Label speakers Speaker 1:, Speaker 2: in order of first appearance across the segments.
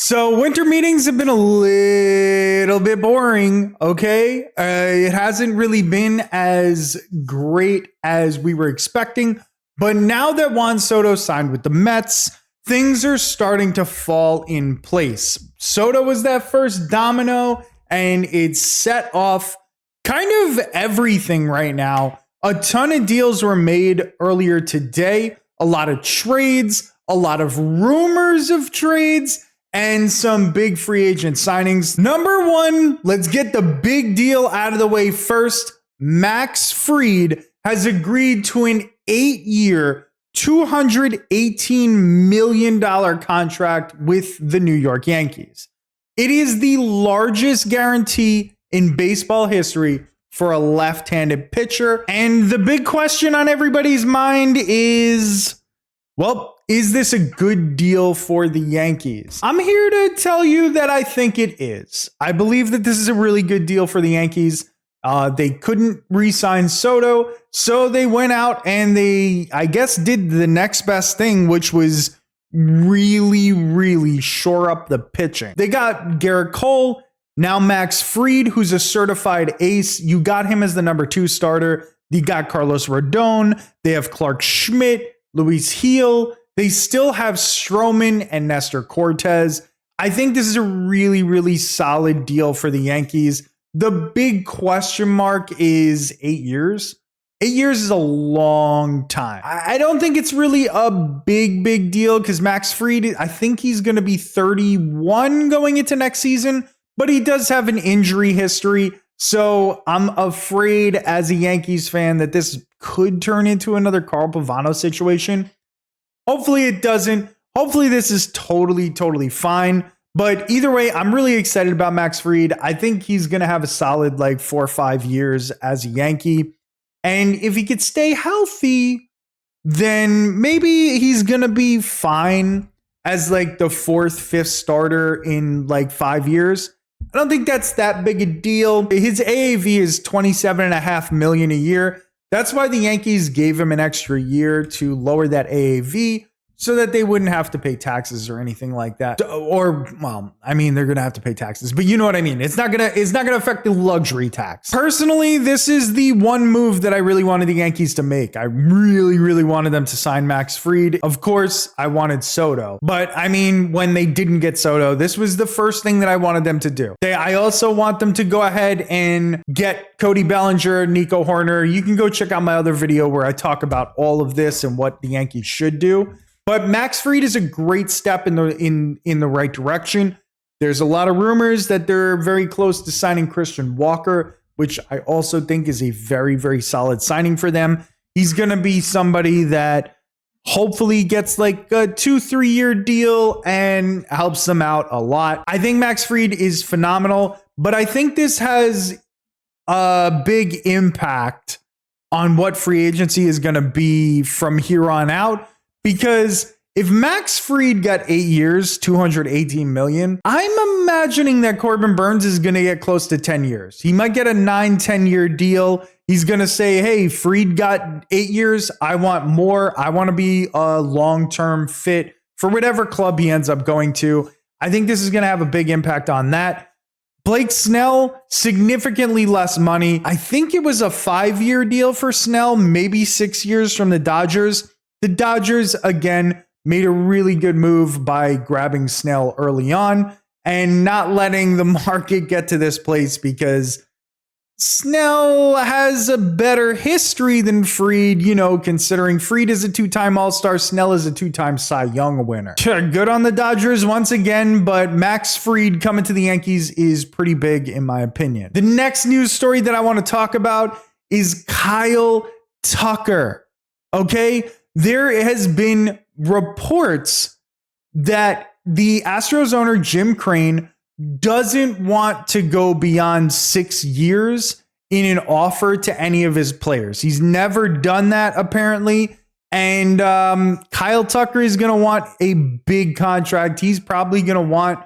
Speaker 1: So winter meetings have been a little bit boring, okay? It hasn't really been as great as we were expecting, but now that Juan Soto signed with the Mets, things are starting to fall in place. Soto was that first domino, and it's set off kind of everything right now. A ton of deals were made earlier today, a lot of trades, a lot of rumors of trades, and some big free agent signings. Number one, let's get the big deal out of the way first. Max Fried has agreed to an 8-year, $218 million contract with the New York Yankees. It is the largest guarantee in baseball history for a left-handed pitcher. And the big question on everybody's mind is, well, is this a good deal for the Yankees? I'm here to tell you that I think it is. I believe that this is a really good deal for the Yankees. They couldn't re-sign Soto, so they went out and they, I guess, did the next best thing, which was really shore up the pitching. They got Garrett Cole, now Max Fried, who's a certified ace. You got him as the number 2 starter. You got Carlos Rodon. They have Clark Schmidt, Luis Heel. They still have Stroman and Nestor Cortez. I think this is a really solid deal for the Yankees. The big question mark is 8 years. 8 years is a long time. I don't think it's really a big deal because Max Fried, I think he's going to be 31 going into next season, but he does have an injury history. So I'm afraid as a Yankees fan that this could turn into another Carl Pavano situation. Hopefully it doesn't. Hopefully this is totally fine. But either way, I'm really excited about Max Fried. I think he's going to have a solid 4 or 5 years as a Yankee. And if he could stay healthy, then maybe he's going to be fine as the 4th, 5th starter in 5 years. I don't think that's that big a deal. His AAV is $27.5 million a year. That's why the Yankees gave him an extra year to lower that AAV so that they wouldn't have to pay taxes or anything like that. Or, well, I mean, they're going to have to pay taxes, but you know what I mean? It's not going to affect the luxury tax. Personally, this is the one move that I really wanted the Yankees to make. I really wanted them to sign Max Fried. Of course, I wanted Soto, but I mean, when they didn't get Soto, this was the first thing that I wanted them to do. I also want them to go ahead and get Cody Bellinger, Nico Horner. You can go check out my other video where I talk about all of this and what the Yankees should do. But Max Fried is a great step in the right direction. There's a lot of rumors that they're very close to signing Christian Walker, which I also think is a very solid signing for them. He's going to be somebody that hopefully gets a 2-3 year deal and helps them out a lot. I think Max Fried is phenomenal, but I think this has a big impact on what free agency is going to be from here on out. Because if Max Fried got 8 years, $218 million, I'm imagining that Corbin Burns is going to get close to 10 years. He might get a 9-10 year deal. He's going to say, hey, Fried got 8 years. I want more. I want to be a long-term fit for whatever club he ends up going to. I think this is going to have a big impact on that. Blake Snell, significantly less money. I think it was a 5-year deal for Snell, maybe 6 years from the Dodgers. The Dodgers, again, made a really good move by grabbing Snell early on and not letting the market get to this place because Snell has a better history than Fried, considering Fried is a 2-time All-Star, Snell is a 2-time Cy Young winner. Good on the Dodgers once again, but Max Fried coming to the Yankees is pretty big in my opinion. The next news story that I want to talk about is Kyle Tucker, okay? There has been reports that the Astros owner, Jim Crane, doesn't want to go beyond 6 years in an offer to any of his players. He's never done that, apparently. And Kyle Tucker is going to want a big contract. He's probably going to want,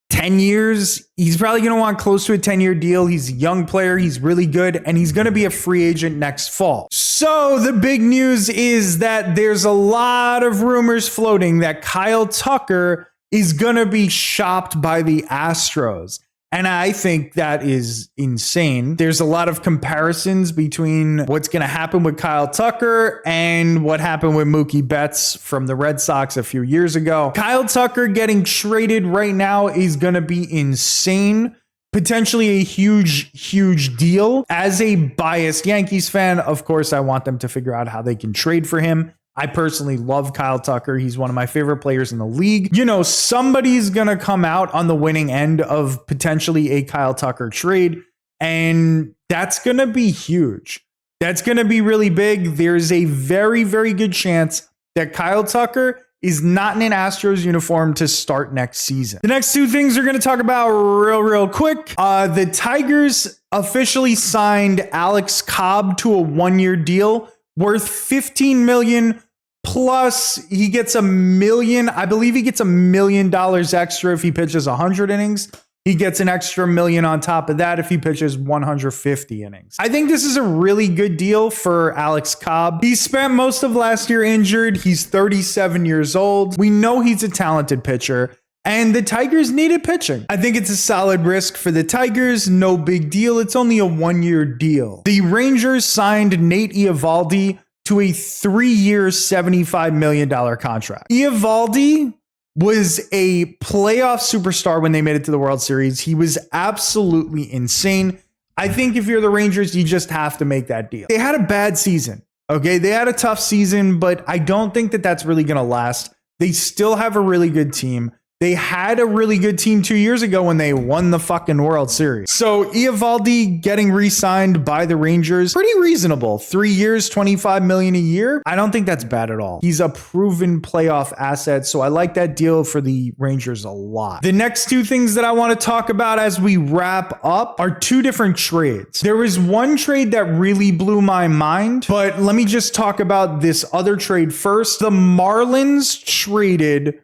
Speaker 1: 10 years. He's probably going to want close to a 10-year deal. He's a young player. He's really good. And he's going to be a free agent next fall. So the big news is that there's a lot of rumors floating that Kyle Tucker is going to be shopped by the Astros. And I think that is insane. There's a lot of comparisons between what's going to happen with Kyle Tucker and what happened with Mookie Betts from the Red Sox a few years ago. Kyle Tucker getting traded right now is going to be insane. Potentially a huge deal. As a biased Yankees fan, of course, I want them to figure out how they can trade for him. I personally love Kyle Tucker. He's one of my favorite players in the league. You know, somebody's going to come out on the winning end of potentially a Kyle Tucker trade, and that's going to be huge. That's going to be really big. There's a very good chance that Kyle Tucker is not in an Astros uniform to start next season. The next two things we're going to talk about real quick. The Tigers officially signed Alex Cobb to a 1-year deal worth $15 million, plus he gets $1 million. I believe he gets $1 million extra if he pitches 100 innings. He gets an extra $1 million on top of that if he pitches 150 innings. I think this is a really good deal for Alex Cobb. He spent most of last year injured. He's 37 years old. We know he's a talented pitcher, and the Tigers needed pitching. I think it's a solid risk for the Tigers. No big deal. It's only a 1-year deal. The Rangers signed Nate Eovaldi to a 3-year, $75 million contract. Eovaldi was a playoff superstar when they made it to the World Series. He was absolutely insane. I think if you're the Rangers, you just have to make that deal. They had a bad season. Okay, they had a tough season, but I don't think that that's really going to last. They still have a really good team. They had a really good team 2 years ago when they won the fucking World Series. So Eovaldi getting re-signed by the Rangers, pretty reasonable. 3 years, $25 million a year. I don't think that's bad at all. He's a proven playoff asset, so I like that deal for the Rangers a lot. The next two things that I want to talk about as we wrap up are two different trades. There was one trade that really blew my mind, but let me just talk about this other trade first. The Marlins traded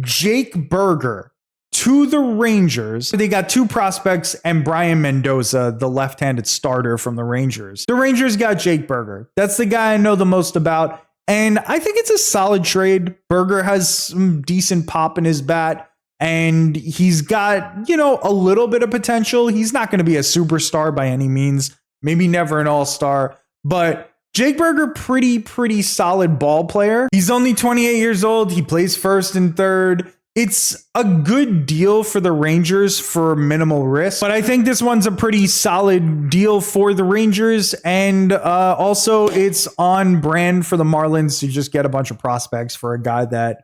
Speaker 1: Jake Burger to the Rangers. They got two prospects and Brian Mendoza, the left-handed starter from the Rangers. The Rangers got Jake Burger. That's the guy I know the most about, and I think it's a solid trade. Burger has some decent pop in his bat, and he's got, you know, a little bit of potential. He's not going to be a superstar by any means, maybe never an all-star, but Jake Burger, pretty solid ball player. He's only 28 years old. He plays first and third. It's a good deal for the Rangers for minimal risk, but I think this one's a pretty solid deal for the Rangers. And also it's on brand for the Marlins to just get a bunch of prospects for a guy that,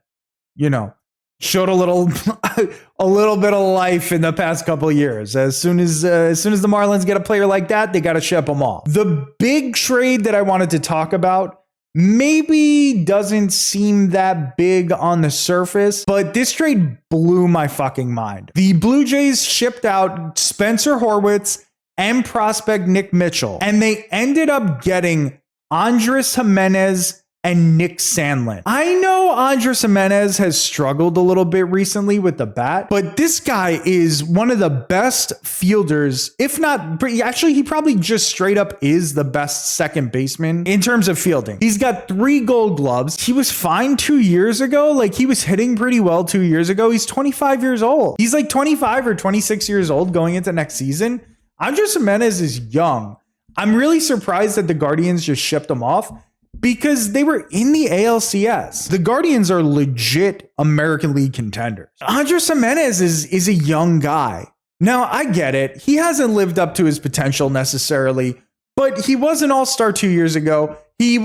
Speaker 1: you know, showed a little bit of life in the past couple of years. As soon as the Marlins get a player like that, they got to ship them off. The big trade that I wanted to talk about maybe doesn't seem that big on the surface, but this trade blew my fucking mind. The Blue Jays shipped out Spencer Horwitz and prospect Nick Mitchell, and they ended up getting Andres Gimenez and Nick Sandlin. I know Andres Gimenez has struggled a little bit recently with the bat, but this guy is one of the best fielders, if not, actually, he probably just straight up is the best second baseman in terms of fielding. He's got 3 Gold Gloves. He was fine 2 years ago. Like, he was hitting pretty well 2 years ago. He's 25 years old. He's like 25 or 26 years old going into next season. Andres Gimenez is young. I'm really surprised that the Guardians just shipped him off, because they were in the ALCS. The Guardians are legit American League contenders. Andres Gimenez is a young guy. Now, I get it. He hasn't lived up to his potential necessarily, but he was an all-star 2 years ago. He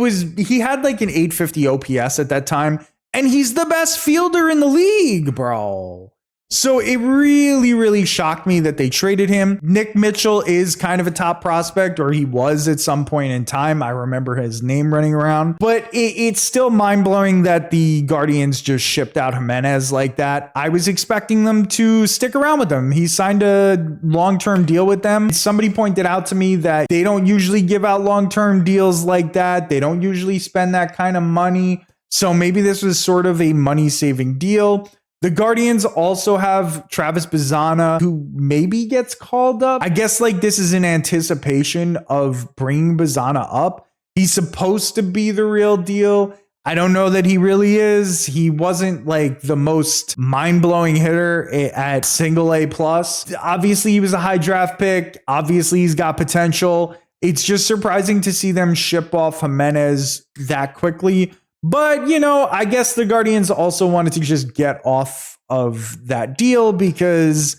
Speaker 1: had like an 850 OPS at that time, and he's the best fielder in the league, bro. So it really shocked me that they traded him. Nick Mitchell is kind of a top prospect, or he was at some point in time. I remember his name running around, but it's still mind-blowing that the Guardians just shipped out Gimenez like that. I was expecting them to stick around with him. He signed a long-term deal with them. Somebody pointed out to me that they don't usually give out long-term deals like that. They don't usually spend that kind of money. So maybe this was sort of a money-saving deal. The Guardians also have Travis Bazzana, who maybe gets called up. I guess like this is in anticipation of bringing Bazzana up. He's supposed to be the real deal. I don't know that he really is. He wasn't like the most mind-blowing hitter at single A plus. Obviously, he was a high draft pick. Obviously, he's got potential. It's just surprising to see them ship off Gimenez that quickly. But, you know, I guess the Guardians also wanted to just get off of that deal because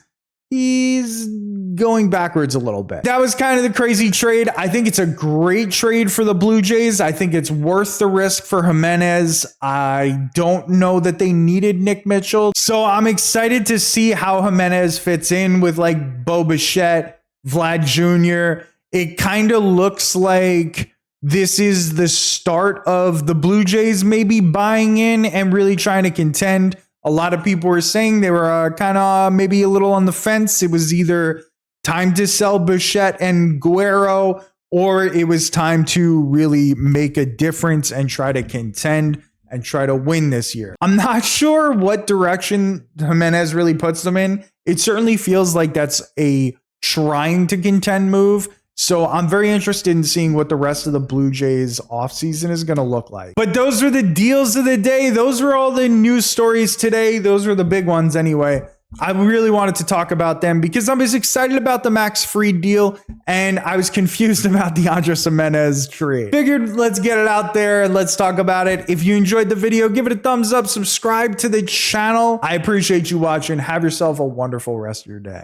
Speaker 1: he's going backwards a little bit. That was kind of the crazy trade. I think it's a great trade for the Blue Jays. I think it's worth the risk for Gimenez. I don't know that they needed Nick Mitchell. So I'm excited to see how Gimenez fits in with like Bo Bichette, Vlad Jr. It kind of looks like this is the start of the Blue Jays maybe buying in and really trying to contend. A lot of people were saying they were kind of maybe a little on the fence. It was either time to sell Bichette and Guerrero, or it was time to really make a difference and try to contend and try to win this year. I'm not sure what direction Gimenez really puts them in. It certainly feels like that's a trying to contend move. So I'm very interested in seeing what the rest of the Blue Jays offseason is going to look like. But those were the deals of the day. Those were all the news stories today. Those were the big ones anyway. I really wanted to talk about them because I was excited about the Max Fried deal and I was confused about the Andres Gimenez trade. Figured let's get it out there and let's talk about it. If you enjoyed the video, give it a thumbs up, subscribe to the channel. I appreciate you watching. Have yourself a wonderful rest of your day.